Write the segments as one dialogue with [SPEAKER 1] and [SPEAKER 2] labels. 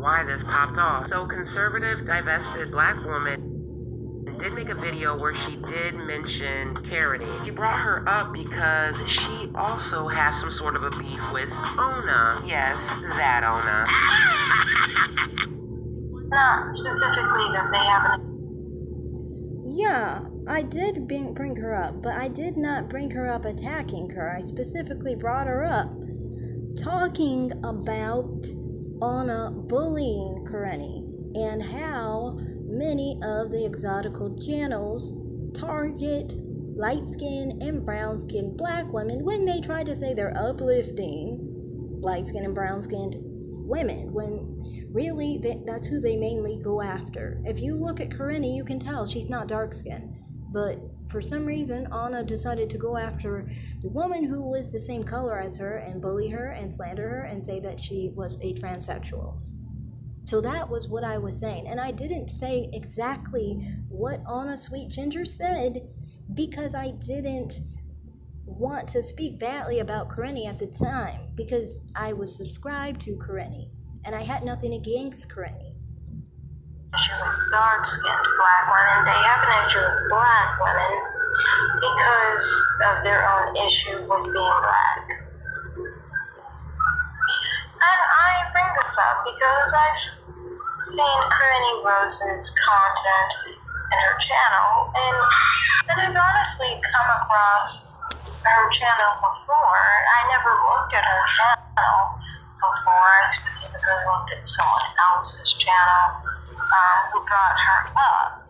[SPEAKER 1] why this popped off. So conservative, divested black woman did make a video where she did mention Karity. She brought her up because she also has some sort of a beef with Onna. Yes, that Onna.
[SPEAKER 2] Not specifically that they have an...
[SPEAKER 3] Yeah, I did bring her up, but I did not bring her up attacking her. I specifically brought her up talking about Onna bullying Karity and how many of the exotical channels target light-skinned and brown-skinned black women when they try to say they're uplifting light-skinned and brown-skinned women, when really that's who they mainly go after. If you look at Karity, you can tell she's not dark-skinned, but for some reason Onna decided to go after the woman who was the same color as her and bully her and slander her and say that she was a transsexual. So that was what I was saying. And I didn't say exactly what Onna Sweet Ginger said because I didn't want to speak badly about Karity at the time, because I was subscribed to Karity and I had nothing against Karity.
[SPEAKER 2] Dark-skinned black women, they have an issue with black women because of their own issue with being black. And I bring this up because I've seen Karity Rose's content in her channel, and I've honestly come across her channel before. I never looked at her channel before. I specifically looked at someone else's channel who brought her up.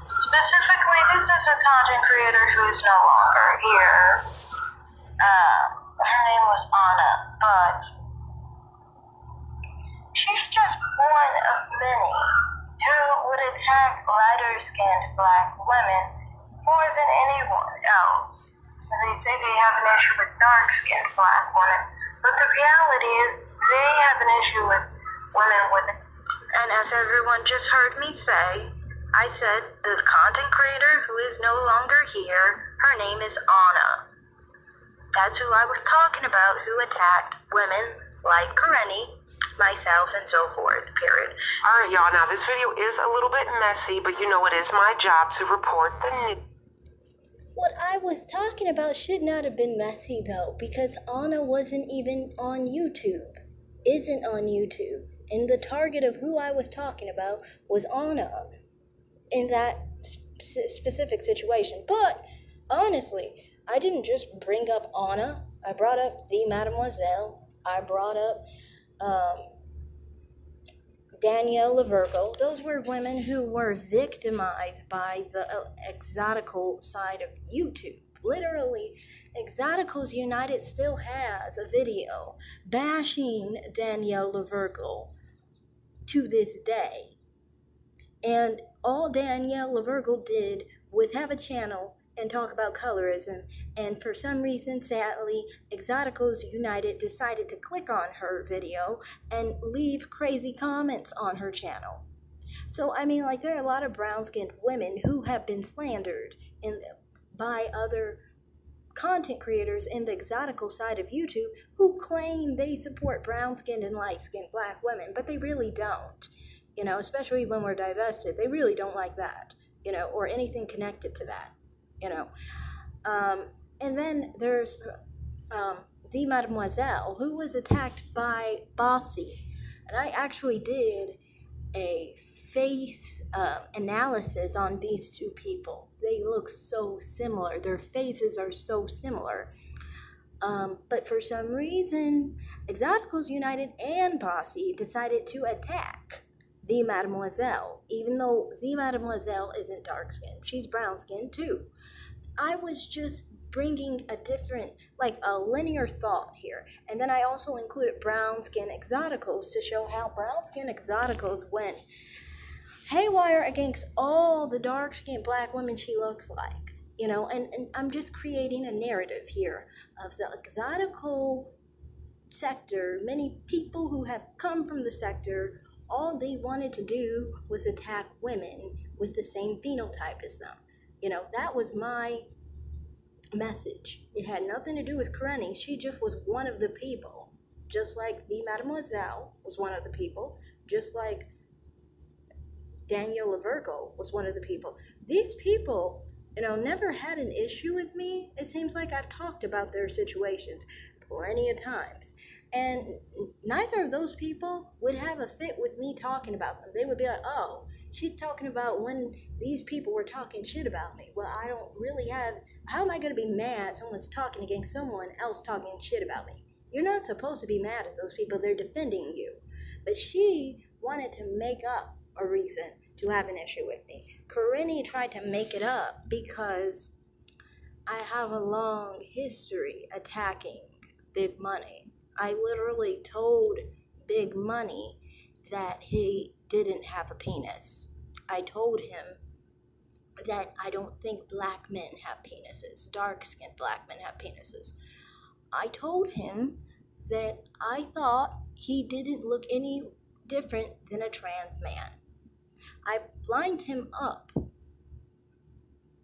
[SPEAKER 2] Specifically, this is a content creator who is no longer here. Her name was Onna, but she's just one of many who would attack lighter-skinned black women more than anyone else. They say they have an issue with dark-skinned black women, but the reality is they have an issue with women with...
[SPEAKER 3] And as everyone just heard me say, I said the content creator who is no longer here, her name is Onna. That's who I was talking about, who attacked women like Karity, myself, and so forth, period.
[SPEAKER 1] Alright, y'all, now this video is a little bit messy, but you know it is my job to report the news.
[SPEAKER 3] What I was talking about should not have been messy, though, because Onna wasn't even on YouTube. Isn't on YouTube. And the target of who I was talking about was Onna in that specific situation. But, honestly, I didn't just bring up Onna. I brought up the Mademoiselle. I brought up Danielle LaVergo. Those were women who were victimized by the exotical side of YouTube. Literally, Exoticals United still has a video bashing Danielle LaVergo to this day. And all Danielle LaVergo did was have a channel and talk about colorism, and for some reason, sadly, Exoticals United decided to click on her video and leave crazy comments on her channel. So, I mean, like, there are a lot of brown-skinned women who have been slandered by other content creators in the exotical side of YouTube who claim they support brown-skinned and light-skinned black women, but they really don't. You know, especially when we're divested, they really don't like that, you know, or anything connected to that. You know, and then there's the Mademoiselle, who was attacked by Bossy, and I actually did a face analysis on these two people. They look so similar. Their faces are so similar. But for some reason, Exoticals United and Bossy decided to attack the Mademoiselle, even though the Mademoiselle isn't dark-skinned. She's brown-skinned too. I was just bringing a different, like a linear thought here. And then I also included brown-skinned exoticals to show how brown-skinned exoticals went haywire against all the dark-skinned black women she looks like. You know, and I'm just creating a narrative here of the exotical sector. Many people who have come from the sector, all they wanted to do was attack women with the same phenotype as them. You know, that was my message. It had nothing to do with Karity. She just was one of the people. Just like the Mademoiselle was one of the people, just like Daniel Lavergo was one of the people. These people, never had an issue with me. It seems like I've talked about their situations plenty of times. And neither of those people would have a fit with me talking about them. They would be like, oh, she's talking about when these people were talking shit about me. Well, I don't really have, how am I going to be mad someone's talking against someone else talking shit about me? You're not supposed to be mad at those people. They're defending you. But she wanted to make up a reason to have an issue with me. Corinne tried to make it up because I have a long history attacking Big Money. I literally told Big Money that he didn't have a penis. I told him that I don't think black men have penises. Dark-skinned black men have penises. I told him that I thought he didn't look any different than a trans man. I lined him up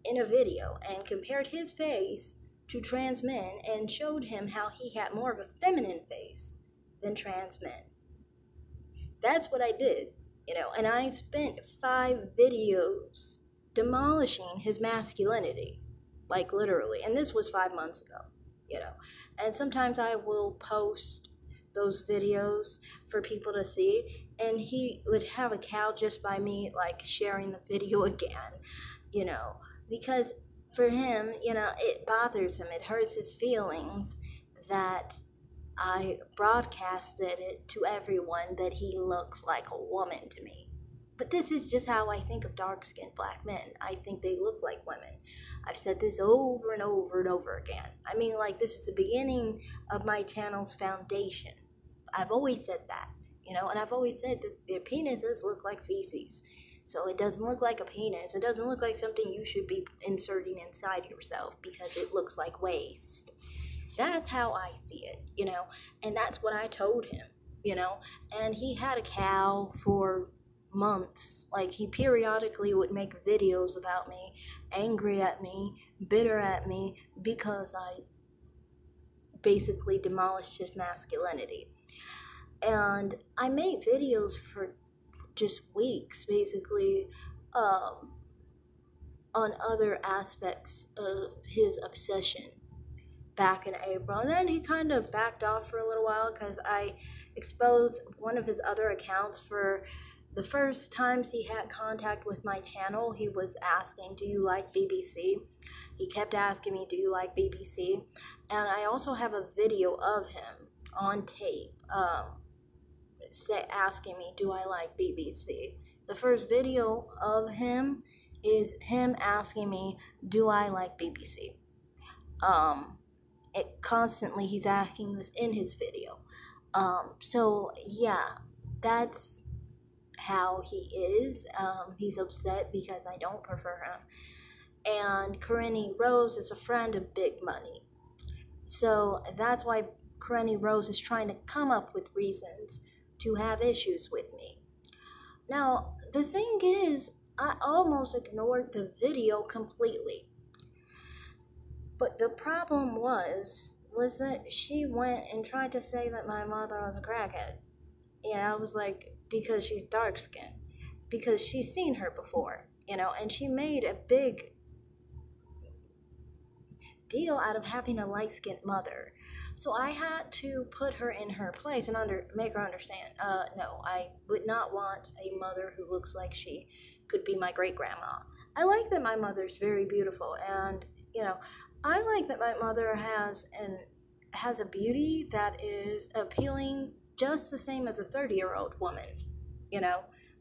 [SPEAKER 3] in a video and compared his face to trans men and showed him how he had more of a feminine face than trans men. That's what I did, and I spent 5 videos demolishing his masculinity, like literally, and this was 5 months ago, and sometimes I will post those videos for people to see, and he would have a cow just by me like sharing the video again, because for him, it bothers him, it hurts his feelings that I broadcasted it to everyone that he looks like a woman to me. But this is just how I think of dark-skinned black men. I think they look like women. I've said this over and over and over again. I mean, like, this is the beginning of my channel's foundation. I've always said that, and I've always said that their penises look like feces. So it doesn't look like a penis. It doesn't look like something you should be inserting inside yourself because it looks like waste. That's how I see it, and that's what I told him, and he had a cow for months. Like, he periodically would make videos about me, angry at me, bitter at me, because I basically demolished his masculinity. And I made videos for just weeks, basically, on other aspects of his obsession back in April. And then he kind of backed off for a little while because I exposed one of his other accounts. For the first times he had contact with my channel, he was asking, do you like BBC? He kept asking me, do you like BBC? And I also have a video of him on tape asking me, do I like BBC? The first video of him is him asking me, do I like BBC? Constantly he's asking this in his video. So yeah, that's how he is. He's upset because I don't prefer him. And Corinne Rose is a friend of Big Money. So that's why Corinne Rose is trying to come up with reasons to have issues with me. Now, the thing is, I almost ignored the video completely. But the problem was that she went and tried to say that my mother was a crackhead. Yeah, I was like, because she's dark-skinned. Because she's seen her before, and she made a big deal out of having a light-skinned mother. So I had to put her in her place and make her understand, no, I would not want a mother who looks like she could be my great-grandma. I like that my mother's very beautiful, and, I like that my mother has a beauty that is appealing just the same as a 30-year-old woman,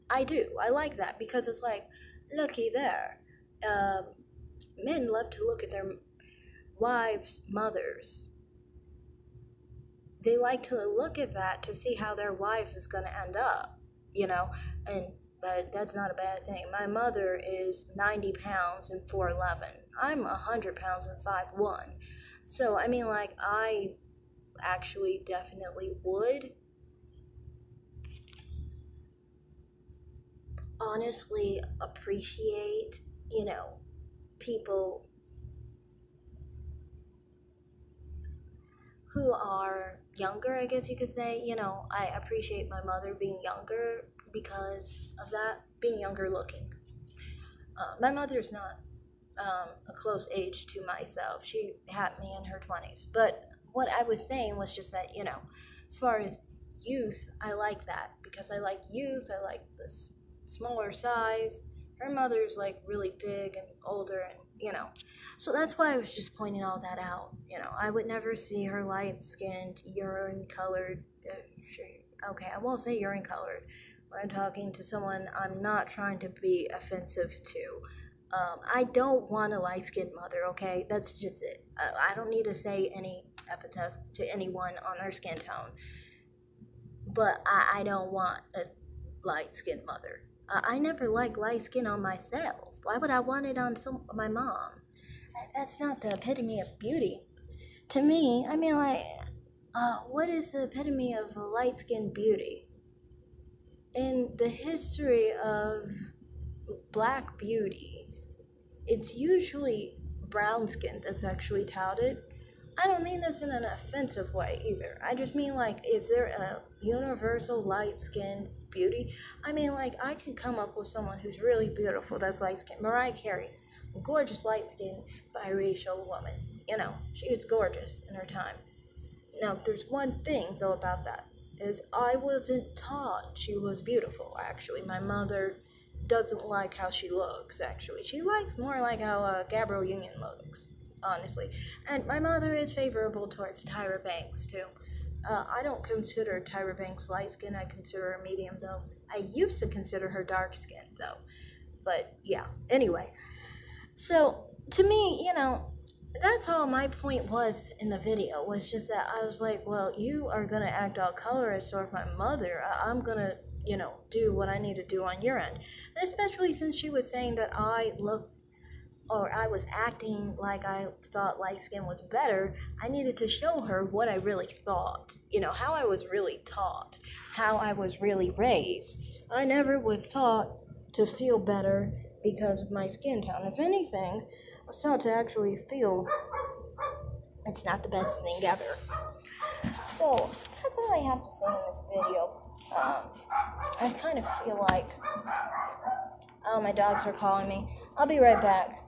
[SPEAKER 3] I do. I like that because it's like, looky there. Men love to look at their wives' mothers. They like to look at that to see how their wife is going to end up, and that's not a bad thing. My mother is 90 pounds and 4'11". I'm 100 pounds and 5'1". So, I mean, like, I actually definitely would honestly appreciate, people who are younger, I guess you could say. I appreciate my mother being younger because of that being younger looking. My mother's not a close age to myself. She had me in her 20s. But what I was saying was just that, as far as youth, I like that because I like youth. I like the smaller size. Her mother's like really big and older, and so that's why I was just pointing all that out. I would never see her light-skinned, urine-colored. Okay, I won't say urine-colored. When I'm talking to someone, I'm not trying to be offensive to. I don't want a light-skinned mother, okay? That's just it. I don't need to say any epithet to anyone on their skin tone. But I don't want a light-skinned mother. I never liked light skin on myself. Why would I want it on my mom? That's not the epitome of beauty. To me, I mean, what is the epitome of a light-skinned beauty? In the history of black beauty, it's usually brown skin that's actually touted. I don't mean this in an offensive way either. I just mean, is there a universal light-skinned beauty? I mean, I could come up with someone who's really beautiful that's light-skinned. Mariah Carey, gorgeous light-skinned biracial woman. She was gorgeous in her time. Now, there's one thing, though, about that, is I wasn't taught she was beautiful, actually. My mother doesn't like how she looks, actually. She likes more like how Gabrielle Union looks, honestly. And my mother is favorable towards Tyra Banks, too. I don't consider Tyra Banks light-skinned. I consider her medium, though. I used to consider her dark-skinned, though. But, yeah. Anyway. So, to me, that's all my point was in the video, was just that I was like, well, you are going to act all colorist towards my mother. I'm going to, do what I need to do on your end. And especially since she was saying that I was acting like I thought light skin was better, I needed to show her what I really thought. How I was really taught, how I was really raised. I never was taught to feel better because of my skin tone. If anything, I was taught to actually feel it's not the best thing ever. So, that's all I have to say in this video. I kind of feel like, my dogs are calling me. I'll be right back.